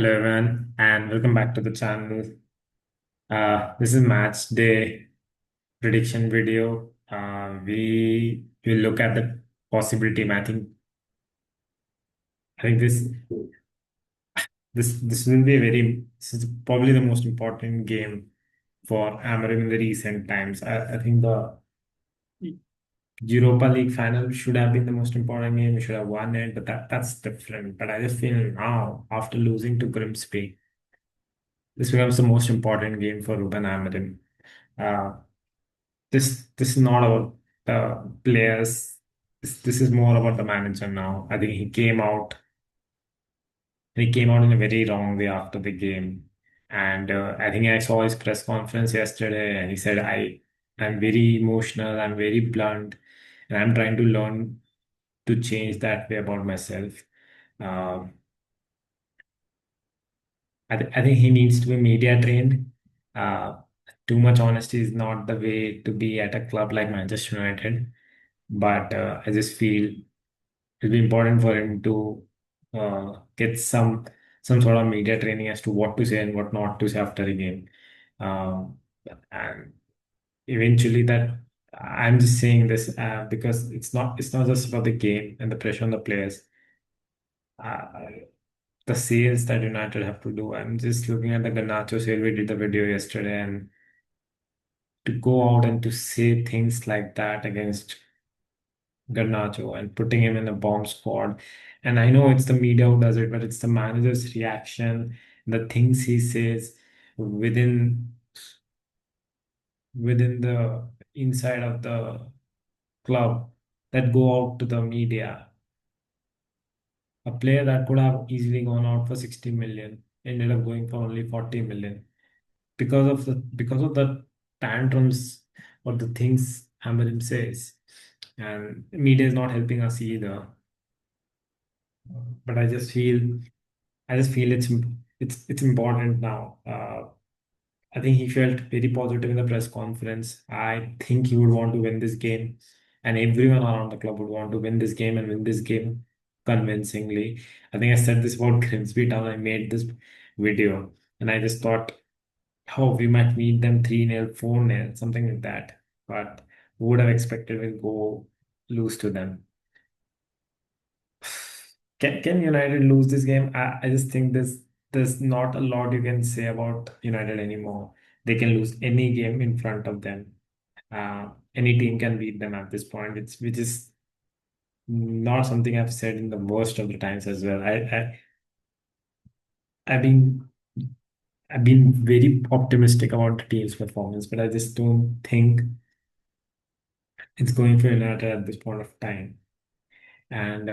Hello everyone and welcome back to the channel. This is match day prediction video. We will look at the possibility. I think this will be a very this is probably the most important game for Amarim in the recent times. I think the Europa League final should have been the most important game. We should have won it, but that's different. But I just feel now after losing to Grimsby, this becomes the most important game for Ruben Amorim. Uh, this is not about the players. This is more about the manager now. I think he came out in a very wrong way after the game. And I think I saw his press conference yesterday and he said, I'm very emotional, I'm very blunt, and I'm trying to learn to change that way about myself. Um, I think he needs to be media trained. Uh, Too much honesty is not the way to be at a club like Manchester United. But I just feel it'll be important for him to get some sort of media training as to what to say and what not to say after a game. Um, and eventually, that I'm just saying this because it's not just about the game and the pressure on the players. Uh, the sales that United have to do. I'm just looking at the Garnacho sale. We did the video yesterday, and to go out and to say things like that against Garnacho and putting him in a bomb squad. And I know it's the media who does it, but it's the manager's reaction, the things he says within within the inside of the club that go out to the media. A player that could have easily gone out for 60 million ended up going for only 40 million because of the tantrums or the things Amarim says. And media is not helping us either. But I just feel it's important now. I think he felt very positive in the press conference. I think he would want to win this game, and everyone around the club would want to win this game and win this game convincingly. I think I said this about Grimsby Town. I made this video, and I just thought, oh, we might meet them 3-0, 4-0, something like that. But who would have expected we'll go lose to them? Can United lose this game? I just think there's not a lot you can say about United anymore. They can lose any game in front of them. Any team can beat them at this point. Which is not something I've said in the most of the times as well. I've been I've been very optimistic about the team's performance, but I just don't think it's going for United at this point of time. And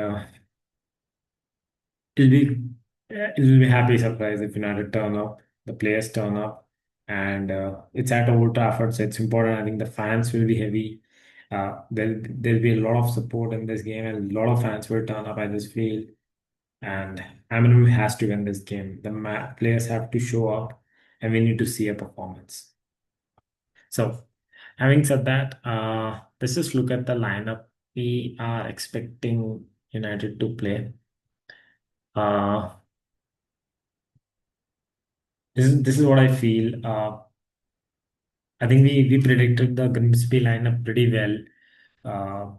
it'll be it'll be happy surprise if United turn up, the players turn up, and it's at Old Trafford, so it's important. I think the fans will be heavy. There'll be a lot of support in this game, and a lot of fans will turn up. I just feel, and Eminem has to win this game. The players have to show up, and we need to see a performance. So, having said that, let's just look at the lineup we are expecting United to play. Uh, this is what I feel. I think we predicted the Grimsby lineup pretty well. Uh,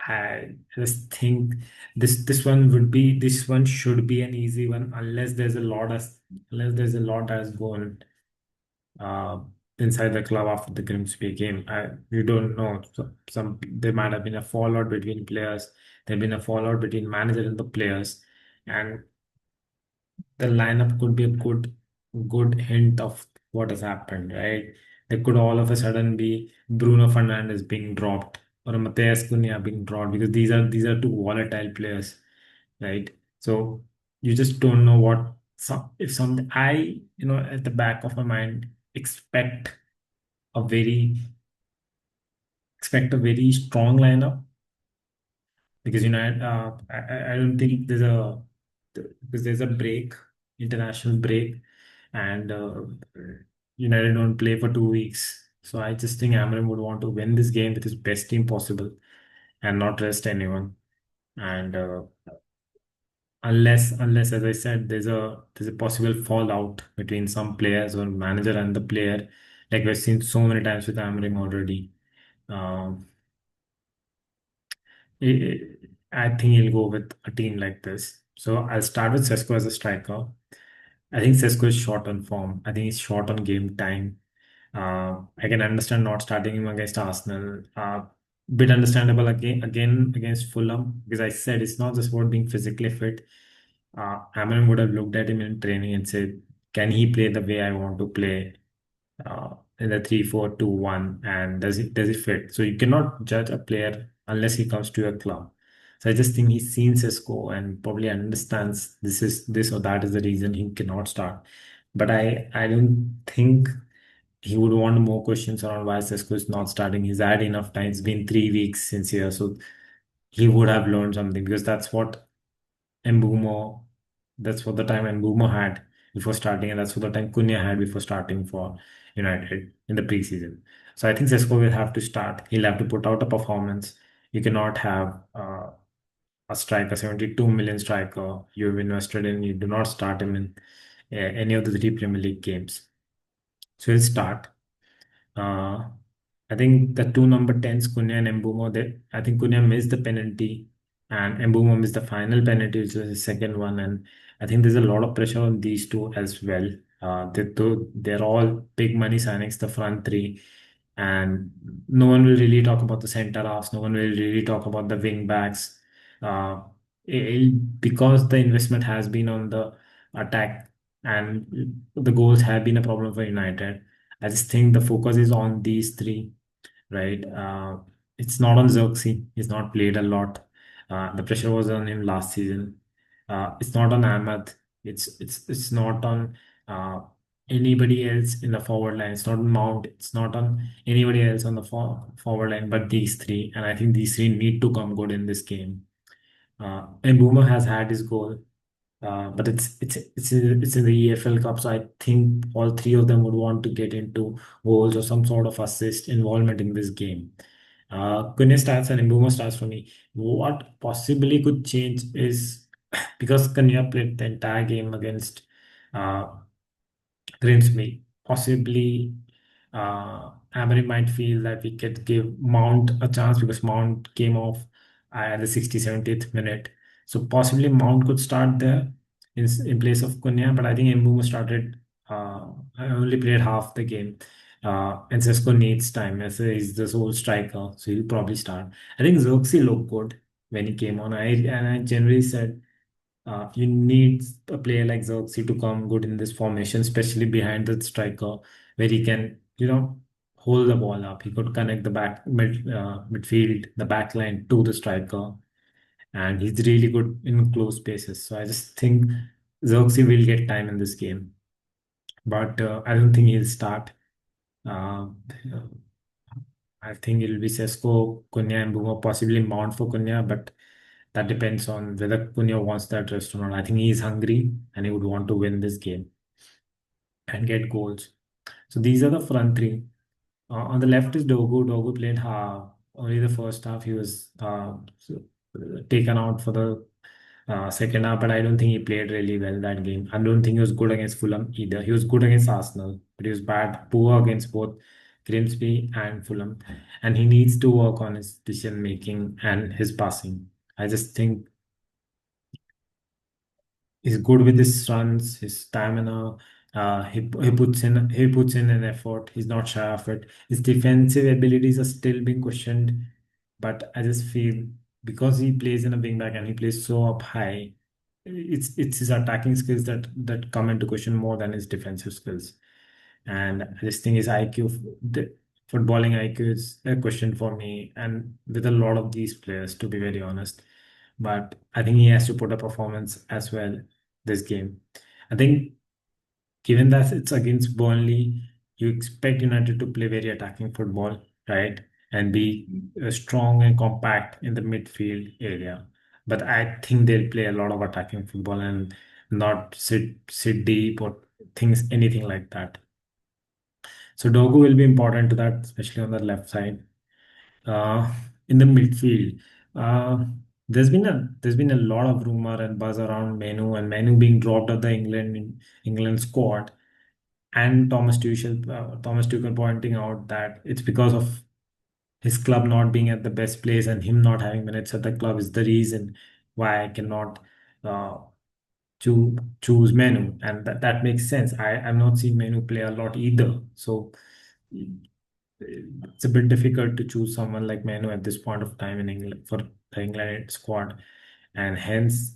I just think this one should be an easy one unless there's a lot that's gone uh, inside the club after the Grimsby game. You don't know. Some there might have been a fallout between players. There been a fallout between manager and the players, and the lineup could be a good hint of what has happened, right? There could all of a sudden be Bruno Fernandes being dropped or Matheus Cunha being dropped because these are two volatile players, right? So you just don't know what if some I at the back of my mind a very expect a very strong lineup because I don't think because there's a break, international break, and United don't play for 2 weeks. So I just think Amram would want to win this game with his best team possible and not rest anyone. And unless as I said, there's a possible fallout between some players or manager and the player, like we've seen so many times with Amarim already. Um, I I think he'll go with a team like this. So I'll start with Sesko as a striker. I think Sesko is short on form. I think he's short on game time. I can understand not starting him against Arsenal. Bit understandable again against Fulham, because I said it's not just about being physically fit. Amarim would have looked at him in training and said, "Can he play the way I want to play in the 3-4-2-1, and does it fit?" So you cannot judge a player unless he comes to your club. So I just think he's seen Cisco and probably understands this or that is the reason he cannot start. But I don't think he would want more questions around why Cisco is not starting. He's had enough time. It's been 3 weeks since here, so he would have learned something, because Mbumo, that's what the time Mbumo had before starting, and that's what the time Cunha had before starting for United in the preseason. So I think Sesko will have to start. He'll have to put out a performance. You cannot have a striker, 72 million striker you've invested in. You do not start him in any of the three Premier League games. So he'll start. Uh, I think the two number 10s, Cunha and Mbumo, I think Cunha missed the penalty and Mbumo missed the final penalty, which was the second one. And I think there's a lot of pressure on these two as well. They're all big money signings, the front three. And no one will really talk about the center halves. No one will really talk about the wing backs. Uh, because the investment has been on the attack and the goals have been a problem for United. I just think the focus is on these three, right? It's not on Xerxes. He's not played a lot. The pressure was on him last season. It's not on Ahmad. It's not on uh, anybody else in the forward line. It's not on Mount. It's not on anybody else on the forward line but these three. And I think these three need to come good in this game. And Boomer has had his goal. But it's in the EFL Cup, so I think all three of them would want to get into goals or some sort of assist involvement in this game. Cunha starts and Mbeumo starts for me. What possibly could change is because Cunha played the entire game against uh, Grimsby. Possibly, Amorim might feel that we could give Mount a chance because Mount came off at the 60, 70th minute. So possibly Mount could start there in place of Cunha, but I think Mbeumo started. I only played half the game. And Sesko needs time as he's the sole striker, so he'll probably start. I think Xerxes looked good when he came on. I generally said you need a player like Xerxes to come good in this formation, especially behind the striker, where he can, hold the ball up. He could connect the midfield, the back line to the striker, and he's really good in close spaces. So I just think Xerxes will get time in this game, but I don't think he'll start. Uh, I think it'll be Sesko, Cunha, and Buma, possibly Mount for Cunha, but that depends on whether Cunha wants that rest or not. I think he's hungry and he would want to win this game and get goals. So these are the front three. On the left is Dogu. Dogu played only the first half. He was taken out for the second half, but I don't think he played really well that game. I don't think he was good against Fulham either. He was good against Arsenal, but he was poor against both Grimsby and Fulham. And he needs to work on his decision making and his passing. I just think he's good with his runs, his stamina. He puts in an effort. He's not shy of it. His defensive abilities are still being questioned, but I just feel because he plays in a wing back and he plays so up high, it's his attacking skills that come into question more than his defensive skills. And I just think his IQ, the footballing IQ is a question for me, and with a lot of these players, to be very honest. But I think he has to put a performance as well this game. I think given that it's against Burnley, you expect United to play very attacking football, right? And be strong and compact in the midfield area. But I think they'll play a lot of attacking football and not sit deep or things anything like that. So Dogu will be important to that, especially on the left side. Uh, in the midfield. there's been a lot of rumor and buzz around Menu being dropped at the England squad, and Thomas Tuchel pointing out that it's because of his club not being at the best place and him not having minutes at the club is the reason why I cannot uh, choose Menu, and that makes sense. I'm not seeing Menu play a lot either, so it's a bit difficult to choose someone like Manu at this point of time in England for the England squad, and hence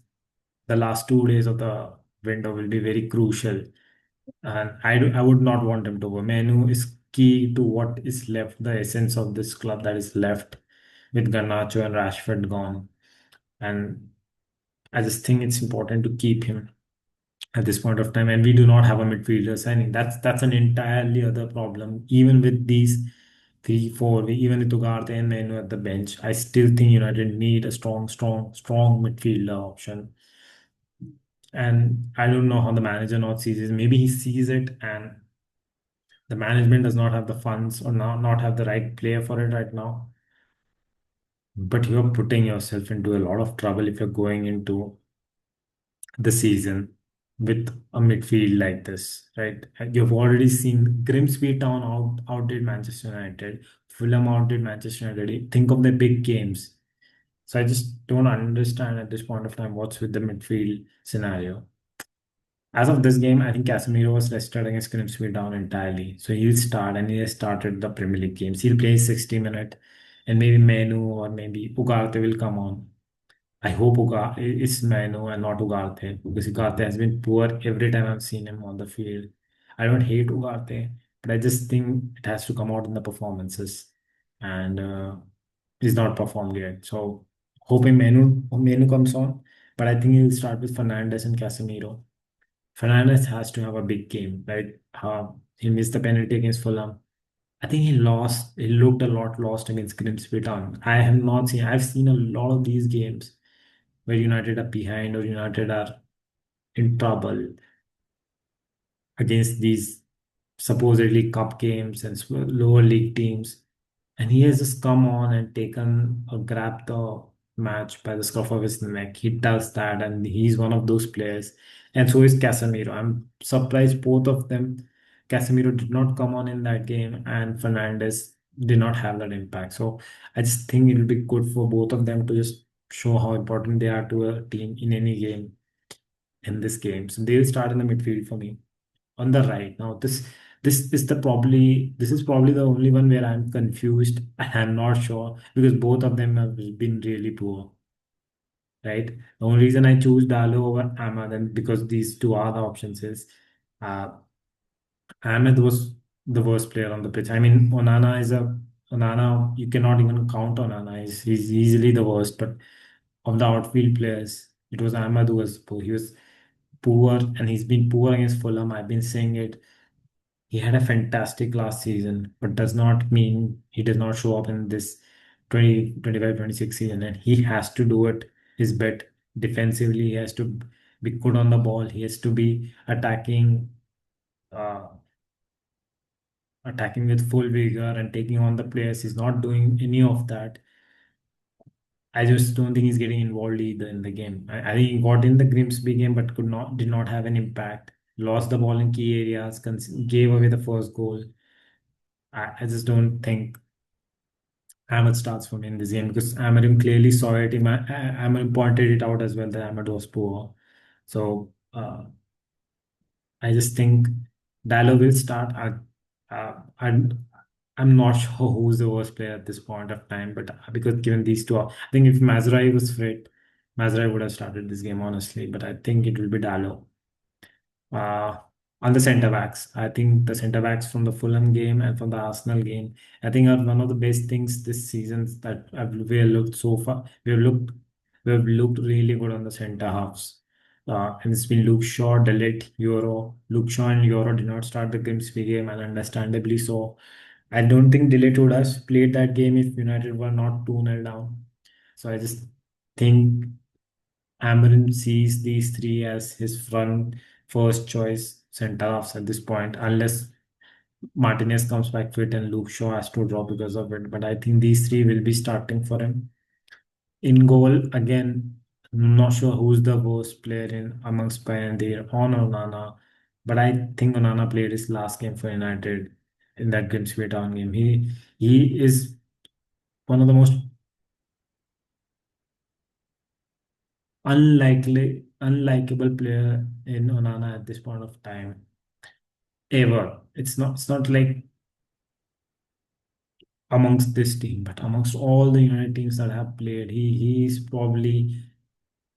the last 2 days of the window will be very crucial. And I would not want him to go. Manu is key to what is left, the essence of this club that is left with Garnacho and Rashford gone. And I just think it's important to keep him at this point of time, and we do not have a midfielder signing. That's an entirely other problem. Even with these three, four, even with Ugarte and Menu at the bench, I still think United need a strong midfielder option. And I don't know how the manager not sees it. Maybe he sees it, and the management does not have the funds or not have the right player for it right now. But you're putting yourself into a lot of trouble if you're going into the season with a midfield like this, right? You've already seen Grimsby Town outdid Manchester United, Fulham outdid Manchester United. Think of the big games. So I just don't understand at this point of time what's with the midfield scenario. As of this game, I think Casemiro was rested against Grimsby Town entirely. So he'll start, and he has started the Premier League games. He'll play 60 minutes, and maybe Menu or maybe Ugarte will come on. I hope it's Mano and not Ugarte, because Ugarte has been poor every time I've seen him on the field. I don't hate Ugarte, but I just think it has to come out in the performances, and he's not performed yet. So hoping Manu comes on, but I think he'll start with Fernandez and Casemiro. Fernandez has to have a big game, right? He missed the penalty against Fulham. I think he lost. He looked a lot lost against Grimsby Town. I have not seen. I've seen a lot of these games where United are behind or United are in trouble against these supposedly cup games and lower league teams. And he has just come on and taken or grabbed the match by the scruff of his neck. He does that, and he's one of those players. And so is Casemiro. I'm surprised both of them. Casemiro did not come on in that game, and Fernandez did not have that impact. So I just think it'll be good for both of them to just show how important they are to a team in any game in this game. So they'll start in the midfield for me on the right. Now this is probably the only one where I'm confused and I'm not sure, because both of them have been really poor, right? The only reason I choose Dalo over Ahmad, and because these two are the options, is uh, Ahmed was the worst player on the pitch. I mean, Onana. You cannot even count Onana. He's easily the worst. But of the outfield players, it was Ahmed who was poor. He was poor, and he's been poor against Fulham. I've been saying it. He had a fantastic last season, but does not mean he does not show up in this 2025-26 season. And he has to do it his bit defensively. He has to be good on the ball. He has to be uh, attacking with full vigor and taking on the players. He's not doing any of that. I just don't think he's getting involved either in the game. I think he got in the Grimsby game, but did not have an impact. Lost the ball in key areas, gave away the first goal. I just don't think Ahmed starts for me in this game, because Amarim clearly saw it. Amarim pointed it out as well that Ahmed was poor. So I just think Diallo will start. I'm not sure who's the worst player at this point of time, but because given these two, I think if Mazraoui was fit, Mazraoui would have started this game honestly. But I think it will be Diallo. uh, on the centre backs. I think the centre backs from the Fulham game and from the Arsenal game, I think are one of the best things this season that we have looked so far. We have looked really good on the centre halves. And it's been Luke Shaw, Delete, Euro. Luke Shaw and Euro did not start the Grimsby game, and understandably so. I don't think Delete would have played that game if United were not 2-0 down. So I just think Amarin sees these three as his front first choice centre halves at this point, unless Martinez comes back fit and Luke Shaw has to drop because of it. But I think these three will be starting for him. In goal, again, not sure who's the worst player in amongst Pioneer on Onana, but I think Onana played his last game for United in that Grimsby Town game. He is one of the most unlikable player in Onana at this point of time ever. It's not like amongst this team, but amongst all the United teams that have played, he is probably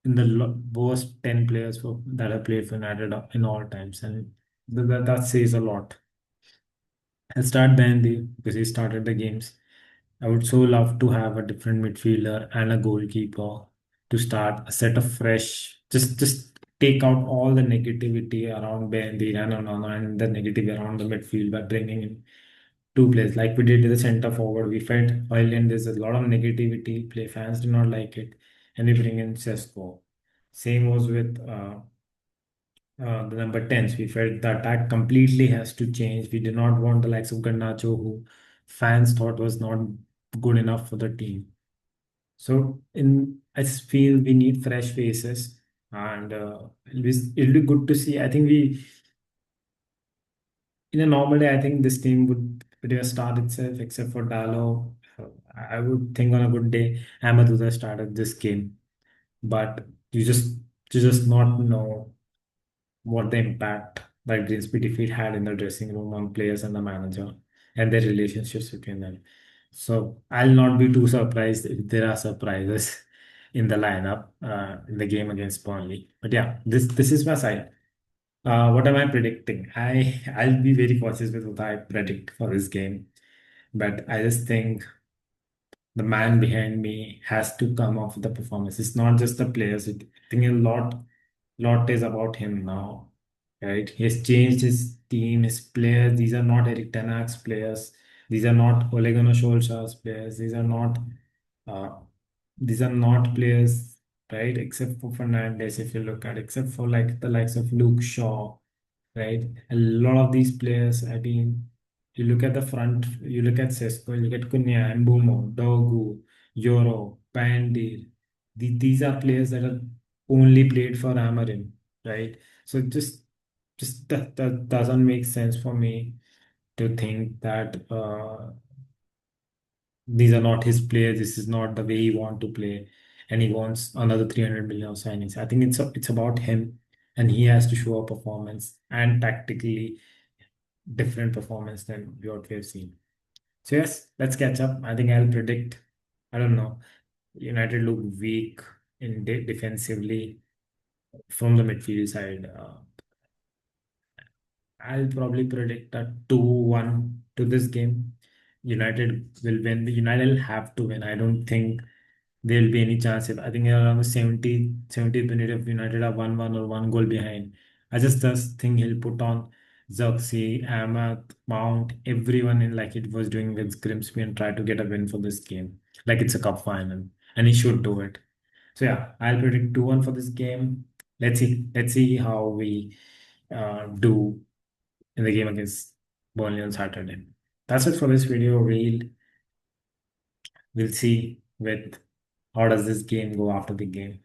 in the worst 10 players that have played for United in all times, and that says a lot. I'll start Burnley because he started the games. I would so love to have a different midfielder and a goalkeeper to start a set of fresh. Just take out all the negativity around Burnley and Onana and the negativity around the midfield by bringing in two players like we did to the center forward. We felt Ireland there's a lot of negativity. Play fans do not like it, and we bring in Sesko. Same was with the number 10s. We felt the attack completely has to change. We did not want the likes of Garnacho, who fans thought was not good enough for the team. So in I just feel we need fresh faces, and it'll be good to see. I think we in a normal day, I think this team would have started itself, except for Dallo. I would think on a good day, Ahmed would have started this game, but you just not know what the impact that Grimsby defeat had in the dressing room on players and the manager and their relationships between them. So I'll not be too surprised if there are surprises in the lineup in the game against Burnley. But yeah, this is my side. What am I predicting? I'll be very cautious with what I predict for this game, but I just think the man behind me has to come up with the performance. It's not just the players. I think a lot is about him now, right? He has changed his team, his players. These are not Eric Ten Hag's players. These are not Ole Gunnar Solskjaer's players. Uh, these are not players, right? Except for Fernandes, if you look at, except for like the likes of Luke Shaw, right? A lot of these players, I mean, you look at the front, you look at Sesko, you look at Cunha, Mbumo, Dogu, Yoro, Pandy. These are players that have only played for Amarim, right? So just that doesn't make sense for me to think that these are not his players. This is not the way he want to play, and he wants another 300 million of signings. I think it's about him, and he has to show a performance and tactically different performance than what we have seen. So yes, let's catch up. I think I'll predict. I don't know. United look weak in defensively from the midfield side. I'll probably predict a 2-1 to this game. United will win. United will have to win. I don't think there'll be any chance. If I think around the 70th minute of United are 1-1 or one goal behind. I just think he'll put on Zirkzee, Ahmad, Mount, everyone in like it was doing with Grimsby and try to get a win for this game. Like it's a cup final. And he should do it. So yeah, I'll predict 2-1 for this game. Let's see. Let's see how we do in the game against Burnley on Saturday. That's it for this video. We'll see with how does this game go after the game.